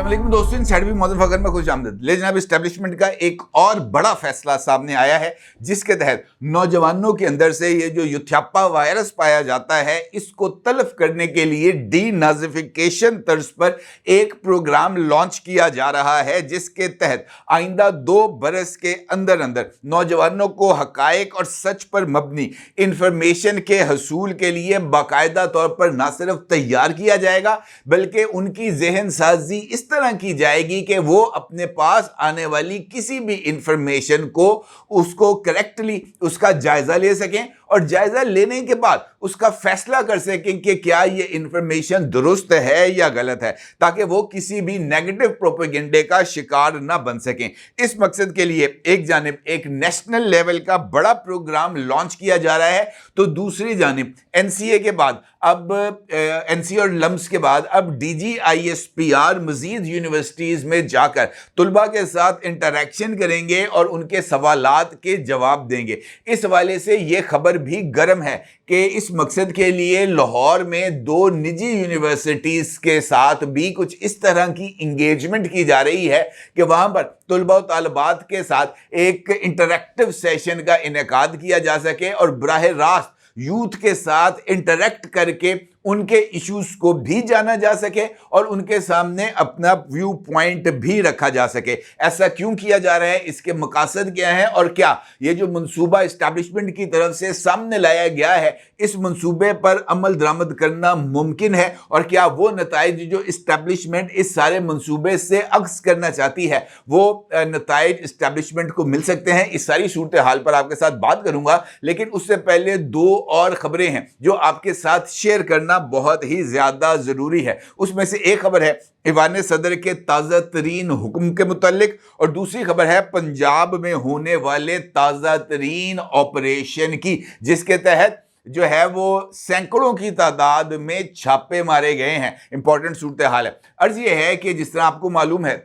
वालेकुम दोस्तों, सैडवी मौजूद फकर में खुश आमदीद। ले जनाब, इस्टेब्लिशमेंट का एक और बड़ा फैसला सामने आया है जिसके तहत नौजवानों के अंदर से ये जो यूथ्यापा वायरस पाया जाता है इसको तल्फ करने के लिए डीनाज़िफिकेशन तर्ज पर एक प्रोग्राम लॉन्च किया जा रहा है, जिसके तहत आइंदा 2 बरस के अंदर अंदर नौजवानों को हकायक और सच पर मबनी इंफॉर्मेशन के हसूल के लिए बाकायदा तौर पर न सिर्फ तैयार किया जाएगा बल्कि उनकी ज़हन साजी इस तरह की जाएगी कि वो अपने पास आने वाली किसी भी इंफॉर्मेशन को उसको करेक्टली उसका जायजा ले सकें और जायजा लेने के बाद उसका फैसला कर सकें कि क्या ये इंफॉर्मेशन दुरुस्त है या गलत है, ताकि वो किसी भी नेगेटिव प्रोपेगेंडे का शिकार ना बन सकें। इस मकसद के लिए एक जानिब एक नेशनल लेवल का बड़ा प्रोग्राम लॉन्च किया जा रहा है, तो दूसरी जानिब एनसीए के बाद अब एनसीए और लम्स के बाद अब डीजीआईएसपीआर मजीद यूनिवर्सिटीज़ में जाकर तुलबा के साथ इंटरेक्शन करेंगे और उनके सवालात के जवाब देंगे। इस हवाले से ये खबर भी गर्म है कि इस मकसद के लिए लाहौर में 2 निजी यूनिवर्सिटीज़ के साथ भी कुछ इस तरह की इंगेजमेंट की जा रही है कि वहाँ पर तुलबा और तालिबात के साथ एक इंटरेक्टिव सेशन का इनेकाद किया जा सके और बराह रास्त यूथ के साथ इंटरेक्ट करके उनके इश्यूज को भी जाना जा सके और उनके सामने अपना व्यू पॉइंट भी रखा जा सके। ऐसा क्यों किया जा रहा है, इसके मकासद क्या हैं और क्या ये जो मंसूबा इस्टेब्लिशमेंट की तरफ से सामने लाया गया है इस मंसूबे पर अमल दरामद करना मुमकिन है और क्या वो नताइज जो इस्टेब्लिशमेंट इस सारे मंसूबे से अक्स करना चाहती है वो नताइज इस्टेब्लिशमेंट को मिल सकते हैं। इस सारी सूरत हाल पर आपके साथ बात करूंगा, लेकिन उससे पहले 2 और खबरें हैं जो आपके साथ शेयर करना बहुत ही ज्यादा जरूरी है। उसमें से एक खबर है ईवान सदर के ताज़ा तरीन हुक्म के मुतालिक और दूसरी खबर है पंजाब में होने वाले ताज़ा तरीन ऑपरेशन की, जिसके तहत जो है वो सैकड़ों की तादाद में छापे मारे गए हैं। इंपॉर्टेंट सूरत हाल है। अर्ज ये है कि जिस तरह आपको मालूम है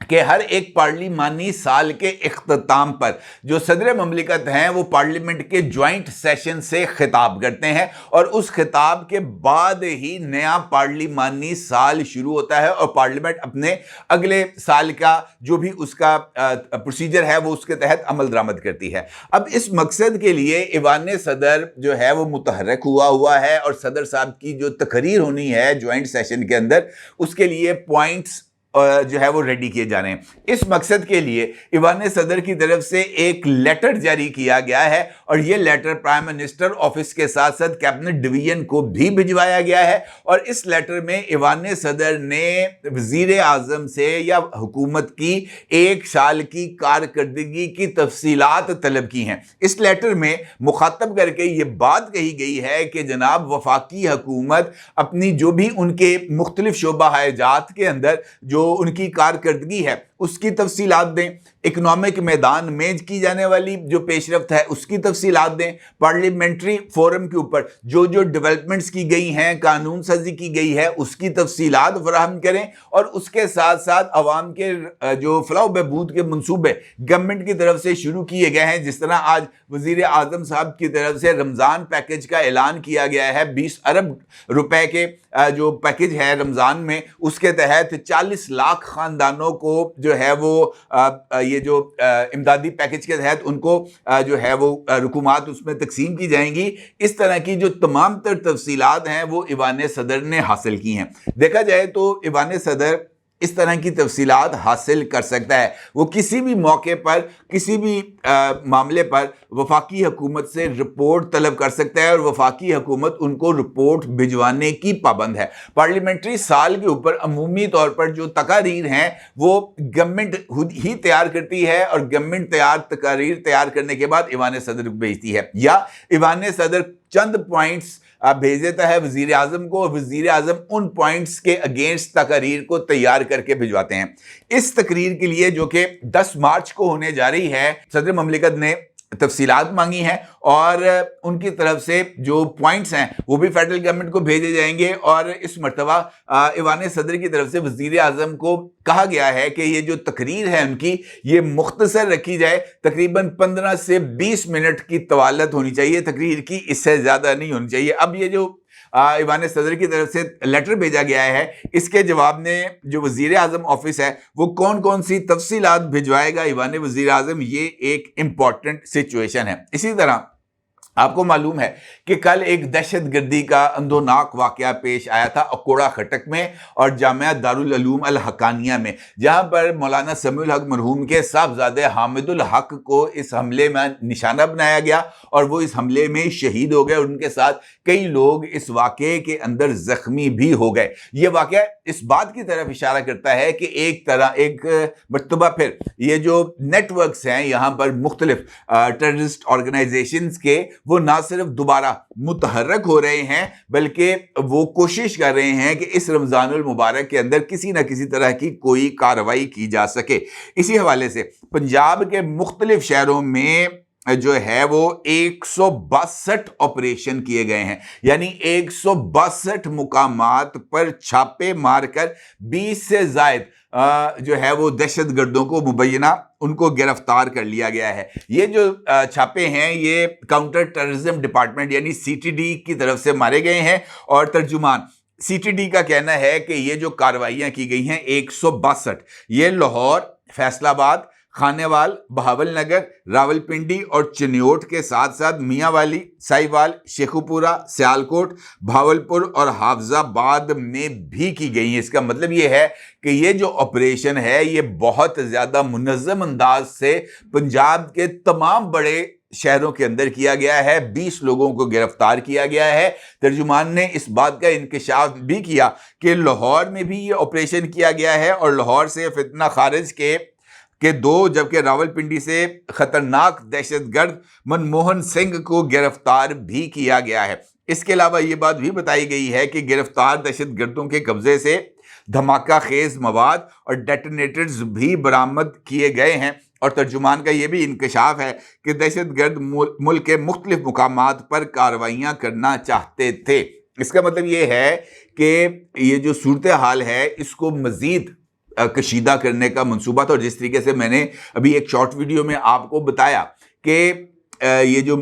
कि हर एक पार्लिमानी साल के इख्तिताम पर जो सदर ममलिकत हैं वो पार्लियामेंट के ज्वाइंट सेशन से खिताब करते हैं और उस खिताब के बाद ही नया पार्लिमानी साल शुरू होता है और पार्लियामेंट अपने अगले साल का जो भी उसका प्रोसीजर है वो उसके तहत अमल दरामद करती है। अब इस मकसद के लिए ईवान सदर जो है वो मुतहर्रक हुआ है और सदर साहब की जो तकरीर होनी है ज्वाइंट सेशन के अंदर उसके लिए पॉइंट्स जो है वो रेडी किए जा रहे हैं। इस मकसद के लिए ईवान सदर की तरफ से एक लेटर जारी किया गया है और ये लेटर प्राइम मिनिस्टर ऑफिस के साथ साथ कैबिनेट डिवीजन को भी भिजवाया गया है और इस लेटर में ईवान सदर ने वजीर आजम से या हुकूमत की 1 साल की कारकर्दगी की तफसीलात तलब की हैं। इस लेटर में मुखातब करके ये बात कही गई है कि जनाब वफाकी हुकूमत अपनी जो भी उनके मुख्तलिफ शोबा हयाजात के अंदर जो उनकी कारकर्दगी है उसकी तफसीलात दें, इकोनॉमिक मैदान में की जाने वाली जो पेशरफ्त है उसकी तफसीलात दें, पार्लियामेंट्री फोरम के ऊपर जो जो डेवलपमेंट्स की गई हैं, कानून साजी की गई है उसकी तफसीलात फराहम करें और उसके साथ साथ अवाम के जो फलाह बहबूद के मंसूबे गवर्नमेंट की तरफ से शुरू किए गए हैं। जिस तरह आज वजीर आजम साहब की तरफ से रमज़ान पैकेज का ऐलान किया गया है, 20 अरब रुपए के जो पैकेज है रमज़ान में, उसके तहत 40 लाख ख़ानदानों को जो है वो ये जो इमदादी पैकेज के तहत उनको जो है वो रुकुमात उसमें तकसीम की जाएंगी। इस तरह की जो तमाम तर तफसीलात हैं वो ईवान सदर ने हासिल की हैं। देखा जाए तो ईवान सदर इस तरह की तफसीलात हासिल कर सकता है। वो किसी भी मौके पर किसी भी मामले पर वफाकी हुकूमत से रिपोर्ट तलब कर सकता है और वफाकी हुकूमत उनको रिपोर्ट भिजवाने की पाबंद है। पार्लियामेंट्री साल के ऊपर अमूमी तौर पर जो तकारीर हैं वो गवर्नमेंट खुद ही तैयार करती है और गवर्नमेंट तकारीर तैयार करने के बाद ईवान सदर को भेजती है या ईवान सदर चंद पॉइंट्स भेज देता है वजीर आजम को और वजीर आजम उन पॉइंट्स के अगेंस्ट तकरीर को तैयार करके भिजवाते हैं। इस तकरीर के लिए जो कि 10 मार्च को होने जा रही है, सदर ममलिकत ने तफसीलात मांगी हैं और उनकी तरफ से जो पॉइंट्स हैं वो भी फेडरल गवर्नमेंट को भेजे जाएंगे और इस मरतबा ईवान सदर की तरफ से वजीर आजम को कहा गया है कि ये जो तकरीर है उनकी ये मुख्तसर रखी जाए, तकरीबन 15 से 20 मिनट की तवालत होनी चाहिए तकरीर की, इससे ज़्यादा नहीं होनी चाहिए। अब ये जो ایوان صدر کی طرف سے لیٹر بھیجا گیا ہے، اس کے جواب میں جو وزیر اعظم آفس ہے وہ کون کون سی تفصیلات بھجوائے گا ایوان وزیر اعظم، یہ ایک امپورٹنٹ سچویشن ہے۔ اسی طرح آپ کو معلوم ہے کہ کل ایک دہشت گردی کا اندوناک واقعہ پیش آیا تھا اکوڑا خٹک میں اور جامعہ دارالعلوم الحقانیہ میں، جہاں پر مولانا سمیع الحق مرحوم کے صاحبزادے حامد الحق کو اس حملے میں نشانہ بنایا گیا اور وہ اس حملے میں شہید ہو گئے اور ان کے ساتھ کئی لوگ اس واقعے کے اندر زخمی بھی ہو گئے۔ یہ واقعہ اس بات کی طرف اشارہ کرتا ہے کہ ایک مرتبہ پھر یہ جو نیٹ ورکس ہیں یہاں پر مختلف ٹیررسٹ آرگنائزیشنز کے، وہ نہ صرف دوبارہ متحرک ہو رہے ہیں بلکہ وہ کوشش کر رہے ہیں کہ اس رمضان المبارک کے اندر کسی نہ کسی طرح کی کوئی کارروائی کی جا سکے۔ اسی حوالے سے پنجاب کے مختلف شہروں میں جو ہے وہ 162 آپریشن کیے گئے ہیں، یعنی 162 مقامات پر چھاپے مار کر 20 سے زائد جو ہے وہ دہشت گردوں کو مبینہ ان کو گرفتار کر لیا گیا ہے۔ یہ جو چھاپے ہیں یہ کاؤنٹر ٹیررزم ڈپارٹمنٹ یعنی CTD کی طرف سے مارے گئے ہیں، اور ترجمان CTD کا کہنا ہے کہ یہ جو کارروائیاں کی گئی ہیں 162، یہ لاہور، فیصل آباد، خانیوال، بہاول نگر، راولپنڈی اور چنیوٹ کے ساتھ ساتھ میاں والی، سائیوال، شیخوپورہ، سیالکوٹ، بھاولپور اور حافظ آباد میں بھی کی گئی ہیں۔ اس کا مطلب یہ ہے کہ یہ جو آپریشن ہے یہ بہت زیادہ منظم انداز سے پنجاب کے تمام بڑے شہروں کے اندر کیا گیا ہے، 20 لوگوں کو گرفتار کیا گیا ہے۔ ترجمان نے اس بات کا انکشاف بھی کیا کہ لاہور میں بھی یہ آپریشن کیا گیا ہے اور لاہور سے فتنہ خارج کے 2، جبکہ راولپنڈی سے خطرناک دہشت گرد منموہن سنگھ کو گرفتار بھی کیا گیا ہے۔ اس کے علاوہ یہ بات بھی بتائی گئی ہے کہ گرفتار دہشت گردوں کے قبضے سے دھماکہ خیز مواد اور ڈیٹونیٹرز بھی برآمد کیے گئے ہیں، اور ترجمان کا یہ بھی انکشاف ہے کہ دہشت گرد ملک کے مختلف مقامات پر کارروائیاں کرنا چاہتے تھے۔ اس کا مطلب یہ ہے کہ یہ جو صورتحال ہے اس کو مزید کشیدہ کرنے کا منصوبہ تھا، اور جس طریقے سے میں نے ابھی ایک شارٹ ویڈیو میں آپ کو بتایا کہ یہ جو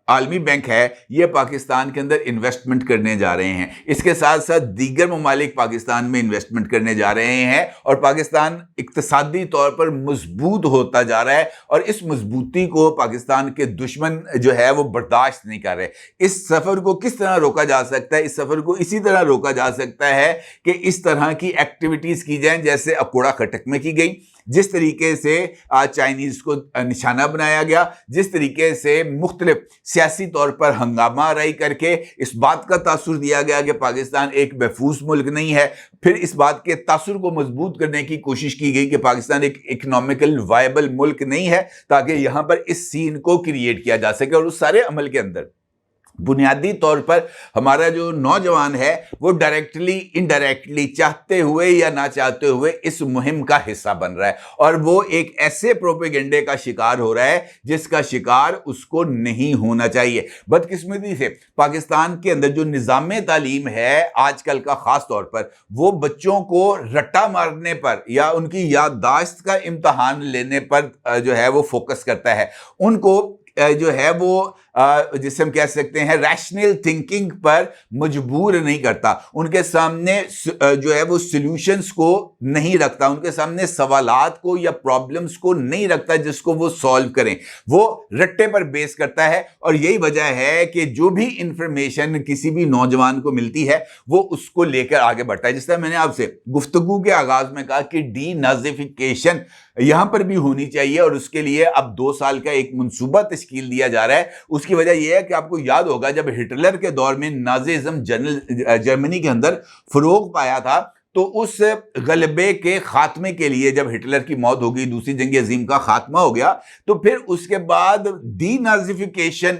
عالمی بینک ہے یہ پاکستان کے اندر انویسٹمنٹ کرنے جا رہے ہیں، اس کے ساتھ ساتھ دیگر ممالک پاکستان میں انویسٹمنٹ کرنے جا رہے ہیں، اور پاکستان اقتصادی طور پر مضبوط ہوتا جا رہا ہے، اور اس مضبوطی کو پاکستان کے دشمن جو ہے وہ برداشت نہیں کر رہے۔ اس سفر کو کس طرح روکا جا سکتا ہے؟ اس سفر کو اسی طرح روکا جا سکتا ہے کہ اس طرح کی ایکٹیویٹیز کی جائیں جیسے اکوڑا خٹک میں کی گئی، جس طریقے سے چائنیز کو نشانہ بنایا گیا، جس طریقے سے مختلف سیاسی طور پر ہنگامہ آرائی کر کے اس بات کا تاثر دیا گیا کہ پاکستان ایک محفوظ ملک نہیں ہے، پھر اس بات کے تاثر کو مضبوط کرنے کی کوشش کی گئی کہ پاکستان ایک اکنامیکل وائبل ملک نہیں ہے، تاکہ یہاں پر اس سین کو کریٹ کیا جا سکے۔ اور اس سارے عمل کے اندر بنیادی طور پر ہمارا جو نوجوان ہے وہ ڈائریکٹلی انڈائریکٹلی چاہتے ہوئے یا نہ چاہتے ہوئے اس مہم کا حصہ بن رہا ہے، اور وہ ایک ایسے پروپیگنڈے کا شکار ہو رہا ہے جس کا شکار اس کو نہیں ہونا چاہیے۔ بدقسمتی سے پاکستان کے اندر جو نظام تعلیم ہے آج کل کا، خاص طور پر وہ بچوں کو رٹا مارنے پر یا ان کی یادداشت کا امتحان لینے پر جو ہے وہ فوکس کرتا ہے، ان کو جو ہے وہ جسے ہم کہہ سکتے ہیں ریشنل تھنکنگ پر مجبور نہیں کرتا، ان کے سامنے جو ہے وہ سلوشنز کو نہیں رکھتا، ان کے سامنے سوالات کو یا پرابلمز کو نہیں رکھتا جس کو وہ سولو کریں، وہ رٹے پر بیس کرتا ہے۔ اور یہی وجہ ہے کہ جو بھی انفارمیشن کسی بھی نوجوان کو ملتی ہے وہ اس کو لے کر آگے بڑھتا ہے۔ جس طرح میں نے آپ سے گفتگو کے آغاز میں کہا کہ ڈی نازیفیکیشن یہاں پر بھی ہونی چاہیے، اور اس کے لیے اب 2 سال کا ایک منصوبہ تشکیل دیا جا رہا ہے۔ اس کی وجہ یہ ہے کہ آپ کو یاد ہوگا جب ہٹلر کے دور میں نازیزم جرمنی کے اندر فروغ پایا تھا، تو اس غلبے کے خاتمے کے لیے جب ہٹلر کی موت ہو گئی، دوسری جنگ عظیم کا خاتمہ ہو گیا، تو پھر اس کے بعد ڈی نازیفیکیشن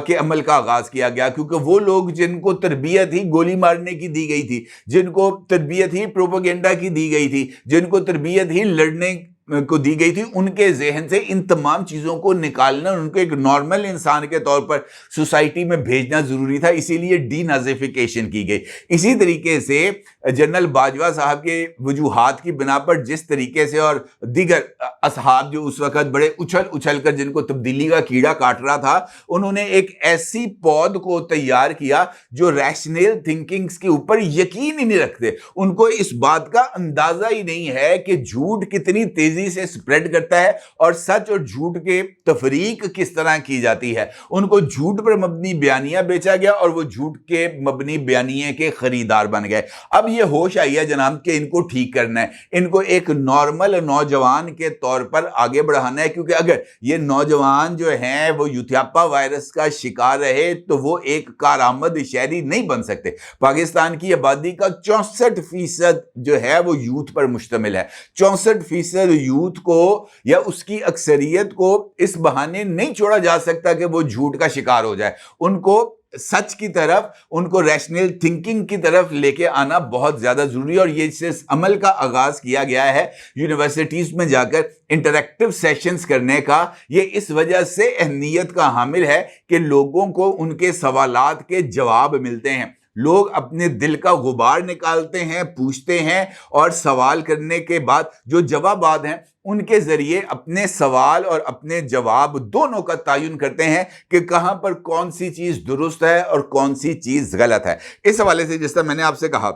کے عمل کا آغاز کیا گیا، کیونکہ وہ لوگ جن کو تربیت ہی گولی مارنے کی دی گئی تھی، جن کو تربیت ہی پروپیگنڈا کی دی گئی تھی، جن کو تربیت ہی لڑنے को दी गई थी, उनके ज़हन से इन तमाम चीज़ों को निकालना, उनको एक नॉर्मल इंसान के तौर पर सोसाइटी में भेजना ज़रूरी था, इसीलिए डीनाज़िफिकेशन की गई। इसी तरीके से जनरल बाजवा साहब के वजूहात की बिना पर जिस तरीके से और दीगर असहाब जो उस वक़्त बड़े उछल कर जिनको तब्दीली का कीड़ा काट रहा था, उन्होंने एक ऐसी पौध को तैयार किया जो रैशनल थिंकिंग्स के ऊपर यकीन ही नहीं रखते। उनको इस बात का अंदाजा ही नहीं है कि झूठ कितनी तेजी से स्प्रेड करता है और सच और झूठ के तफरीक किस तरह की जाती है। उनको झूठ पर मबनी बयानिया बेचा गया और वो झूठ के मबनी बयानिए के खरीदार बन गए। अब ये होश आई है जनाब कि इनको ठीक करना है, इनको एक नॉर्मल नौजवान के तौर पर आगे बढ़ाना है, क्योंकि अगर ये नौजवान जो हैं वो यूथियापा वायरस का शिकार रहे तो वो एक कारआमद शहरी नहीं बन सकते। पाकिस्तान की आबादी का 64% जो है वो यूथ पर मुश्तमिल है। 64% यूथ को या उसकी अक्सरियत को इस बहाने नहीं छोड़ा जा सकता कि वो झूठ का शिकार हो जाए। उनको सच की तरफ, उनको रैशनल थिंकिंग की तरफ लेके आना बहुत ज्यादा जरूरी है और ये इस अमल का आगाज किया गया है यूनिवर्सिटीज में जाकर इंटरैक्टिव सेशंस करने का। ये इस वजह से अहमियत का हामिल है कि लोगों को उनके सवालात के जवाब मिलते हैं। लोग अपने दिल का गुबार निकालते हैं, पूछते हैं और सवाल करने के बाद जो जवाबात हैं उनके जरिए अपने सवाल और अपने जवाब दोनों का तयन करते हैं कि कहां पर कौन सी चीज दुरुस्त है और कौन सी चीज गलत है। इस हवाले से जिस तरह मैंने आपसे कहा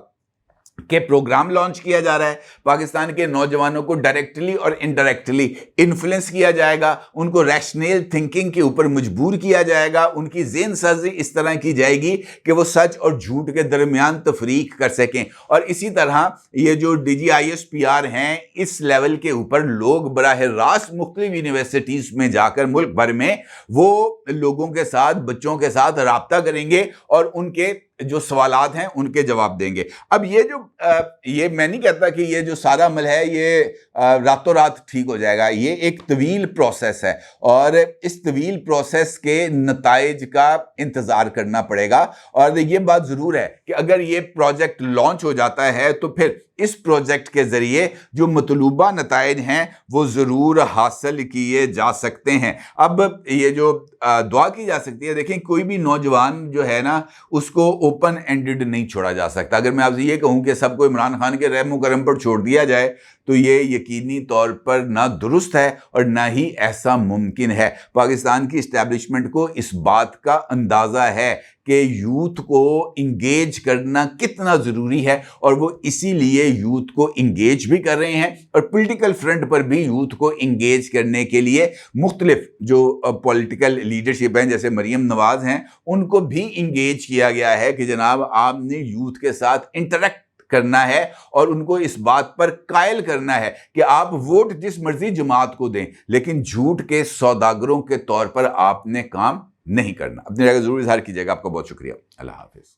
कि प्रोग्राम लॉन्च किया जा रहा है, पाकिस्तान के नौजवानों को डायरेक्टली और इनडायरेक्टली इन्फ्लुएंस किया जाएगा, उनको रैशनल थिंकिंग के ऊपर मजबूर किया जाएगा, उनकी ज़हन साजी इस तरह की जाएगी कि वो सच और झूठ के दरमियान तफरीक कर सकें। और इसी तरह ये जो DGISPR हैं, इस लेवल के ऊपर लोग बराह रास्त मुख्तलिफ यूनिवर्सिटीज़ में जाकर मुल्क भर में वो लोगों के साथ, बच्चों के साथ राब्ता करेंगे और उनके जो सवालात हैं उनके जवाब देंगे। अब ये मैं नहीं कहता कि ये जो सारा अमल है ये रातों रात ठीक हो जाएगा। ये एक तवील प्रोसेस है और इस तवील प्रोसेस के नताइज का इंतज़ार करना पड़ेगा। और ये बात ज़रूर है कि अगर ये प्रोजेक्ट लॉन्च हो जाता है तो फिर इस प्रोजेक्ट के ज़रिए जो मतलूबा नताइज हैं वो ज़रूर हासिल किए जा सकते हैं। अब ये जो दुआ की जा सकती है, देखें कोई भी नौजवान जो है ना उसको ओपन एंडेड नहीं छोड़ा जा सकता। अगर मैं आपसे ये कहूँ कि सबको इमरान खान के रहम करम पर छोड़ दिया जाए तो ये यकीनी तौर पर ना दुरुस्त है और ना ही ऐसा मुमकिन है। पाकिस्तान की इस्टेब्लिशमेंट को इस बात का अंदाज़ा है कि यूथ को इंगेज करना कितना ज़रूरी है और वो इसीलिए यूथ को इंगेज भी कर रहे हैं और पॉलिटिकल फ्रंट पर भी यूथ को इंगेज करने के लिए मुख्तलिफ जो पॉलिटिकल लीडरशिप हैं जैसे मरीम नवाज हैं उनको भी इंगेज किया गया है कि जनाब आपने यूथ के साथ इंटरेक्ट करना है और उनको इस बात पर कायल करना है कि आप वोट जिस मर्जी जमात को दें लेकिन झूठ के सौदागरों के तौर पर आपने काम नहीं करना। अपनी जगह जरूर इजहार कीजिएगा। आपका बहुत शुक्रिया। अल्लाह हाफिज।